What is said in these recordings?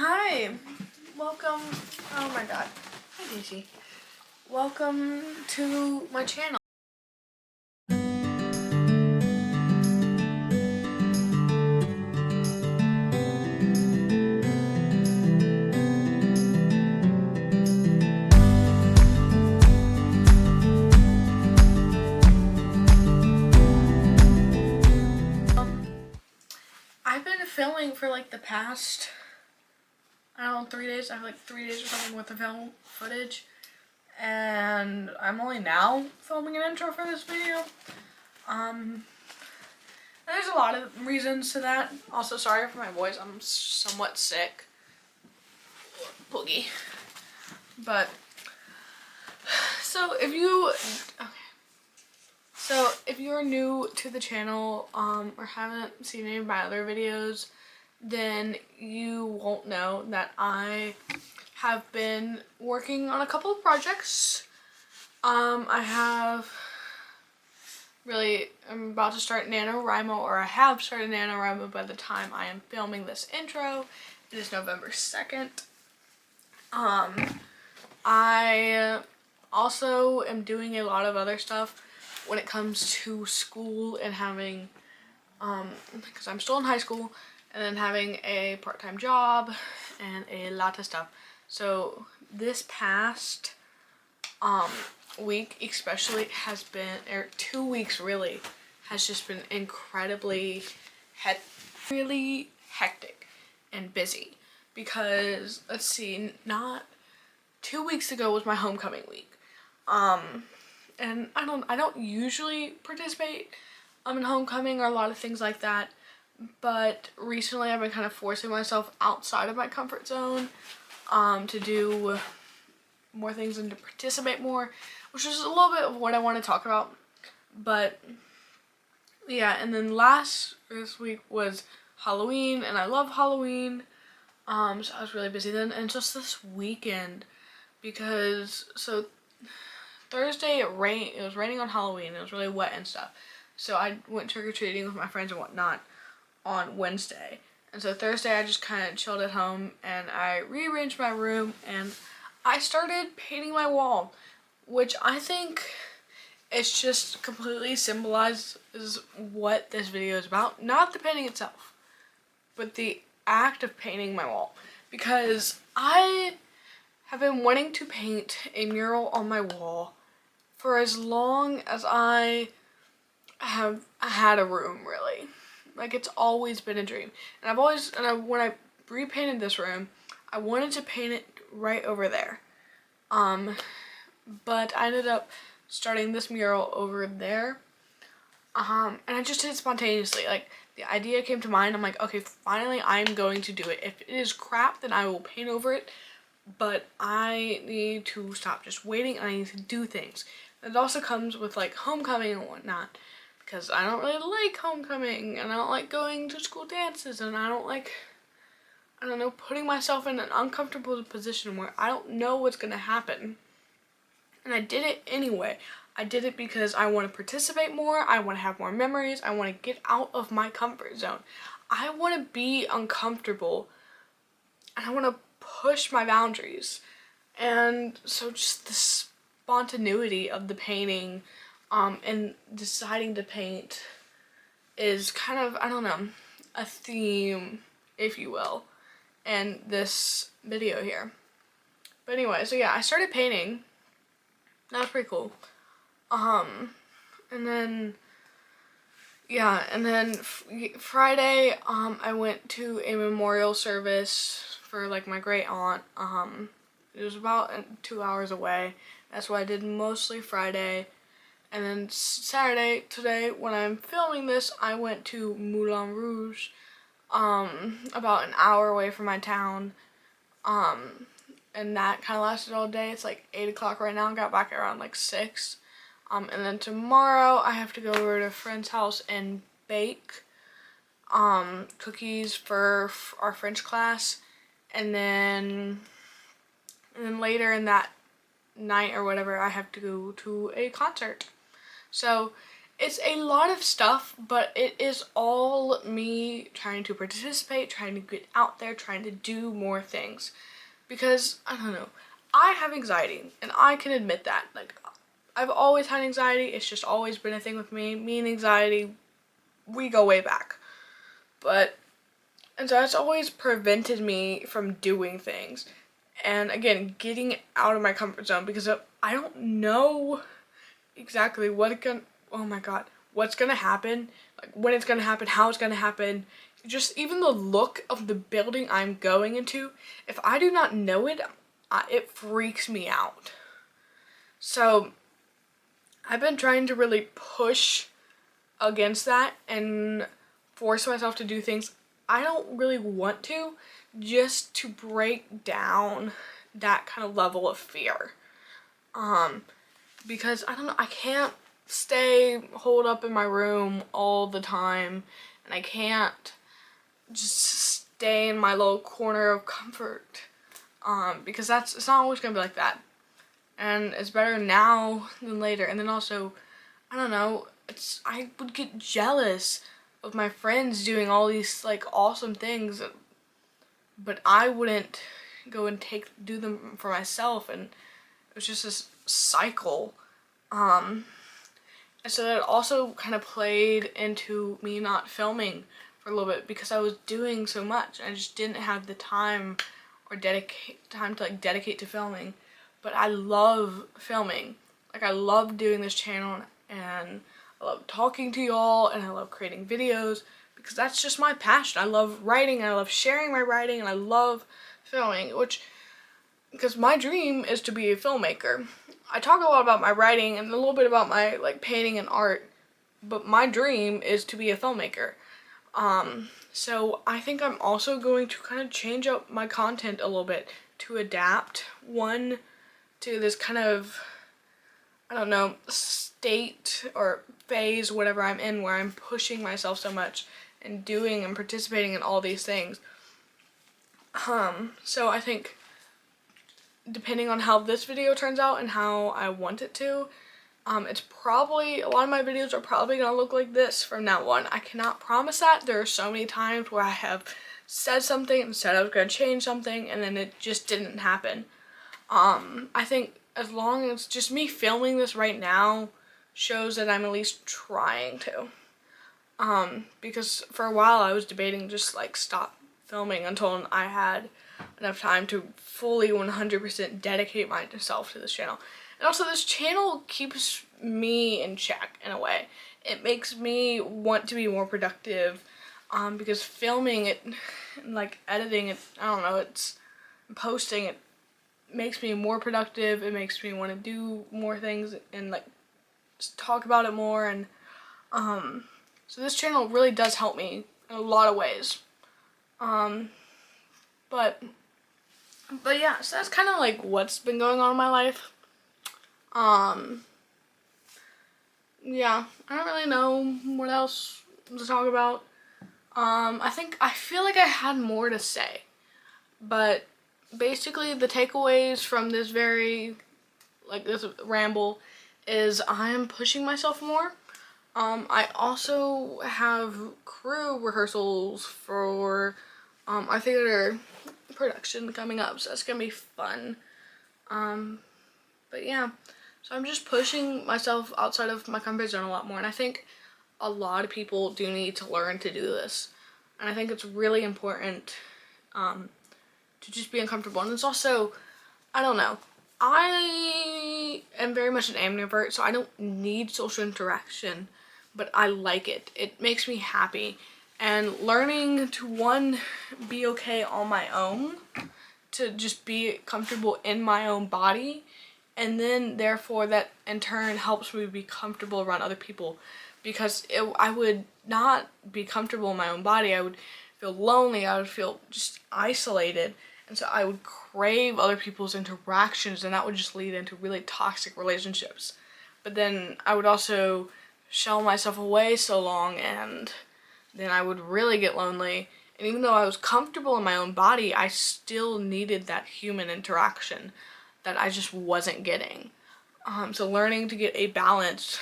Hi, welcome. Oh my god. Hi, Daisy. Welcome to my channel. I've been filming for like the past, I don't know, 3 days. I have like 3 days or something with the film footage. And I'm only now filming an intro for this video. There's a lot of reasons to that. Also, sorry for my voice. I'm somewhat sick. Boogie. But, so if you're new to the channel, or haven't seen any of my other videos, then you won't know that I have been working on a couple of projects. I'm about to start NaNoWriMo, or I have started NaNoWriMo by the time I am filming this intro. It is November 2nd. I also am doing a lot of other stuff when it comes to school and having, because I'm still in high school, and then having a part-time job and a lot of stuff. So this past week especially has been, or 2 weeks really, has just been incredibly really hectic and busy because, let's see, not 2 weeks ago was my homecoming week. And I don't usually participate in homecoming or a lot of things like that, but recently I've been kind of forcing myself outside of my comfort zone to do more things and to participate more, which is a little bit of what I want to talk about. But yeah, and then this week was Halloween, and I love Halloween, so I was really busy then. And just this weekend, because so Thursday it was raining on Halloween, it was really wet and stuff, so I went trick-or-treating with my friends and whatnot on Wednesday. And so Thursday I just kind of chilled at home and I rearranged my room and I started painting my wall, which I think it's just completely symbolizes what this video is about. Not the painting itself, but the act of painting my wall. Because I have been wanting to paint a mural on my wall for as long as I have had a room, really. Like, it's always been a dream. And when I repainted this room, I wanted to paint it right over there. But I ended up starting this mural over there. And I just did it spontaneously. Like, the idea came to mind. I'm like, okay, finally I'm going to do it. If it is crap, then I will paint over it. But I need to stop just waiting, and I need to do things. It also comes with like homecoming and whatnot, because I don't really like homecoming, and I don't like going to school dances, and I don't like, I don't know, putting myself in an uncomfortable position where I don't know what's gonna happen. And I did it anyway. I did it because I want to participate more, I want to have more memories, I want to get out of my comfort zone. I want to be uncomfortable, and I want to push my boundaries. And so just the spontaneity of the painting and deciding to paint is kind of, I don't know, a theme, if you will, in this video here. But anyway, so yeah, I started painting. That was pretty cool. And then, yeah, and then Friday, I went to a memorial service for like my great aunt. It was about 2 hours away. That's what I did mostly Friday. And then Saturday, today, when I'm filming this, I went to Moulin Rouge, about an hour away from my town. And that kind of lasted all day. It's like 8 o'clock right now. I got back around like 6. And then tomorrow I have to go over to a friend's house and bake cookies for our French class. And then later in that night or whatever, I have to go to a concert. So it's a lot of stuff, but it is all me trying to participate, trying to get out there, trying to do more things. Because, I don't know, I have anxiety, and I can admit that. Like, I've always had anxiety, it's just always been a thing with me. Me and anxiety, we go way back. And so that's always prevented me from doing things. And again, getting out of my comfort zone, because I don't know exactly oh my god, what's gonna happen, like when it's gonna happen, how it's gonna happen. Just even the look of the building I'm going into, if I do not know it, it freaks me out. So I've been trying to really push against that and force myself to do things I don't really want to, just to break down that kind of level of fear. Because I don't know, I can't stay holed up in my room all the time, and I can't just stay in my little corner of comfort, because it's not always gonna be like that, and it's better now than later. And then also, I don't know, I would get jealous of my friends doing all these like awesome things, but I wouldn't go and do them for myself, and it was just this cycle. And so that also kind of played into me not filming for a little bit, because I was doing so much. I just didn't have the time or time to dedicate to filming. But I love filming. Like, I love doing this channel, and I love talking to y'all, and I love creating videos, because that's just my passion. I love writing, I love sharing my writing, and I love filming, because my dream is to be a filmmaker. I talk a lot about my writing and a little bit about my painting and art, but my dream is to be a filmmaker. So I think I'm also going to kind of change up my content a little bit to adapt, one, to this kind of, I don't know, state or phase, whatever I'm in, where I'm pushing myself so much and doing and participating in all these things. So I think, depending on how this video turns out and how I want it to, it's probably, a lot of my videos are probably gonna look like this from now on. I cannot promise that. There are so many times where I have said something and said I was gonna change something, and then it just didn't happen. I think as long as just me filming this right now shows that I'm at least trying to. Because for a while I was debating just stop filming until I had enough time to fully 100% dedicate myself to this channel. And also, this channel keeps me in check in a way. It makes me want to be more productive, because filming it, editing it, I don't know, posting it makes me more productive. It makes me want to do more things and just talk about it more. And so this channel really does help me in a lot of ways. But yeah, so that's kind of what's been going on in my life. Yeah, I don't really know what else to talk about. I feel like I had more to say, but basically the takeaways from this this ramble is I am pushing myself more. I also have crew rehearsals for our theater production coming up, so that's gonna be fun. But yeah, so I'm just pushing myself outside of my comfort zone a lot more, and I think a lot of people do need to learn to do this, and I think it's really important to just be uncomfortable. And it's also, I don't know, I am very much an ambivert, so I don't need social interaction, but I like it. It makes me happy. And learning to, one, be okay on my own, to just be comfortable in my own body, and then therefore that in turn helps me be comfortable around other people, because I would not be comfortable in my own body. I would feel lonely, I would feel just isolated, and so I would crave other people's interactions, and that would just lead into really toxic relationships. But then I would also shell myself away so long, and then I would really get lonely. And even though I was comfortable in my own body, I still needed that human interaction that I just wasn't getting. So learning to get a balance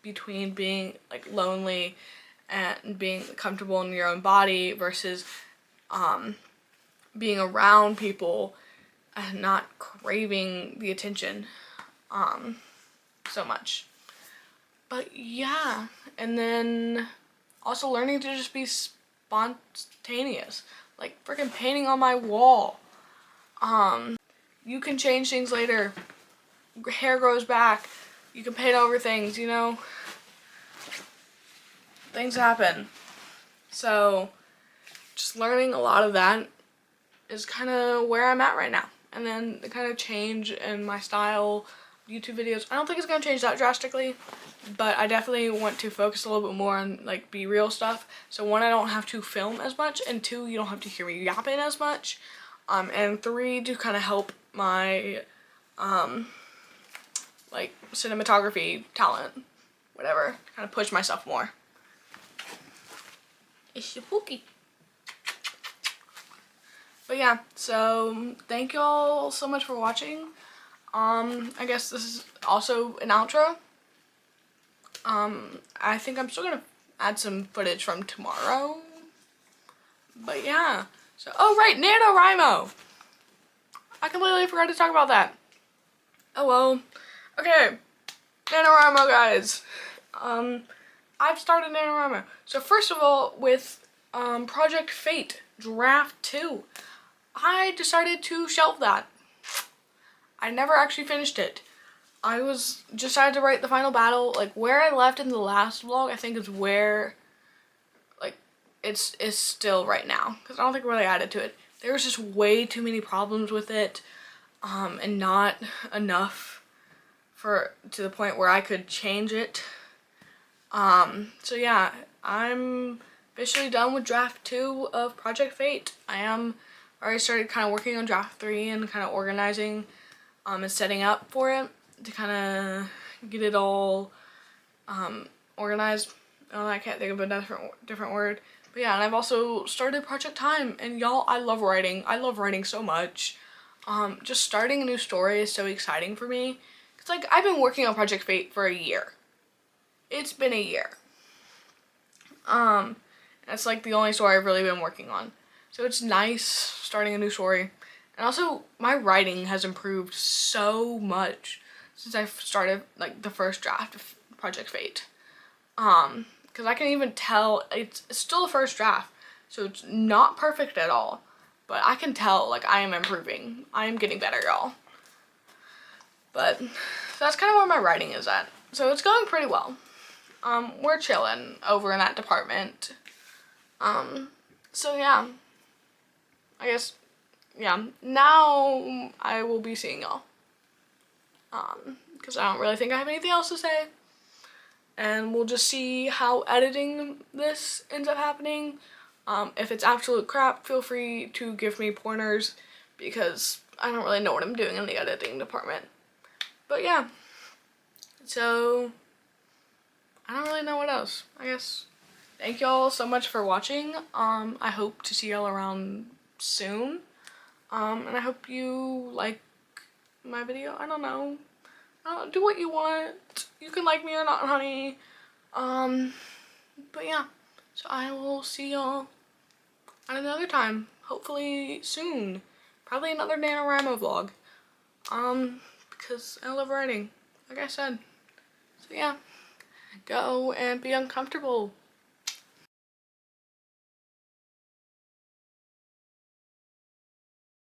between being like lonely and being comfortable in your own body versus being around people and not craving the attention so much. But yeah, and then also learning to just be spontaneous, like freaking painting on my wall. You can change things later. Hair grows back. You can paint over things, you know. Things happen. So just learning a lot of that is kind of where I'm at right now. And then the kind of change in my style, YouTube videos, I don't think it's going to change that drastically, but I definitely want to focus a little bit more on like be real stuff. So one, I don't have to film as much, and two, you don't have to hear me yapping as much, and three, to kind of help my like cinematography talent, whatever, kind of push myself more. It's spooky. But yeah, so thank y'all so much for watching. I guess this is also an outro. I think I'm still gonna add some footage from tomorrow. But yeah, so, oh right, NaNoWriMo! I completely forgot to talk about that. Oh well. Okay, NaNoWriMo guys. I've started NaNoWriMo. So first of all, with Project.Fate Draft 2, I decided to shelve that. I never actually finished it. I was decided to write the final battle. Like where I left in the last vlog, I think is where like it's still right now, because I don't think I really added to it. There was just way too many problems with it, and not enough to the point where I could change it. So yeah, I'm officially done with draft 2 of Project.Fate. I already started kind of working on draft 3 and kind of organizing and setting up for it to kind of get it all organized. Oh, I can't think of a different word. But yeah, and I've also started Project.Time, and y'all, I love writing. I love writing so much. Just starting a new story is so exciting for me. It's like I've been working on Project.Fate for a year. It's been a year. That's like the only story I've really been working on. So it's nice starting a new story. And also, my writing has improved so much since I started like the first draft of Project.Fate. Because I can even tell it's still the first draft, so it's not perfect at all. But I can tell like I am improving. I am getting better, y'all. But that's kind of where my writing is at. So it's going pretty well. We're chilling over in that department. So yeah, I guess, yeah, now I will be seeing y'all. Because I don't really think I have anything else to say. And we'll just see how editing this ends up happening. If it's absolute crap, feel free to give me pointers, because I don't really know what I'm doing in the editing department. But yeah, so I don't really know what else. I guess thank y'all so much for watching. I hope to see y'all around soon. And I hope you like my video. I don't know. Do what you want. You can like me or not, honey. But yeah. So I will see y'all at another time. Hopefully soon. Probably another NaNoWrimo vlog. Because I love writing, like I said. So yeah. Go and be uncomfortable.